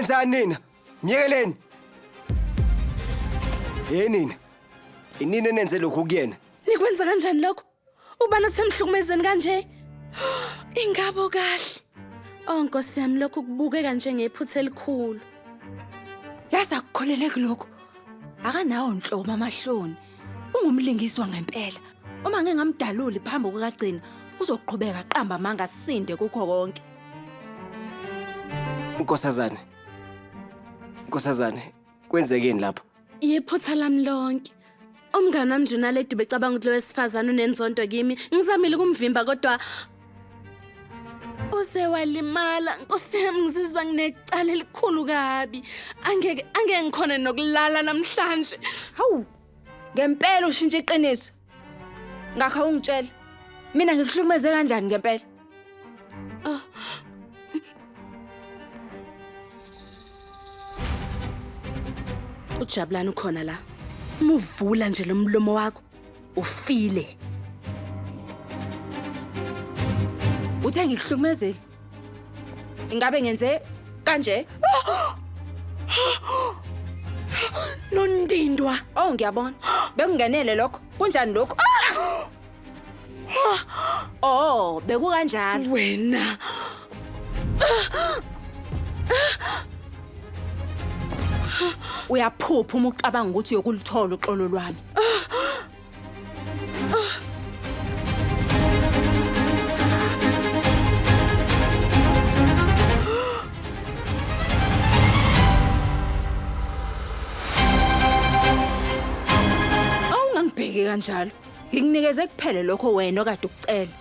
Nenzani nina? Myekeleni. Nina. Inini nenze lokhu kuyena? Nikwenza kanjani lokho? Ubani otsemhlukumezeni kanje? Ingabo kahle. Nkosi yami lokhu kubukeka njengephutha elikhulu. Yazi akukholeleki lokho. Akanawo inhlobo amahloni. Ungumlingiswa ngempela. Uma ngeke ngamdaluli phambi kokugcina, uzoqhubeka aqamba manga sisinde kukho konke. Nkosazane. Nkosazane, kwenzekeni lapha? Yiphutha lami lonke. Umngane wami Jonaledi becabanga ukuthi lo wesifazane unenzonto kimi. Ngizamile kumvimba kodwa uze walimala. Nkosi yami ngizizwa nginecala elikhulu kabi. Angeke ngikhona nokulala namhlanje. Hawu. Ngempela ushintshe iqiniso. Ngakho ungitshela. Mina ngikuhlukumeze kanjani ngempela? Ujabulani ukhona la. Muvula nje lo mlomo wakho ufile. Uthe ngikuhlukumezeli. Ingabe ngenze kanje? Nondindwa. Oh ngiyabona. Bekungenele lokho. Kunjani lokho? Oh, beku kanjalo. Wena. Uyaphupha uma ucabanga ukuthi uyokulithola uxolo lwami. Awungangibheki kanjalo. Ngikunikeze kuphele lokho wena okade ukucela.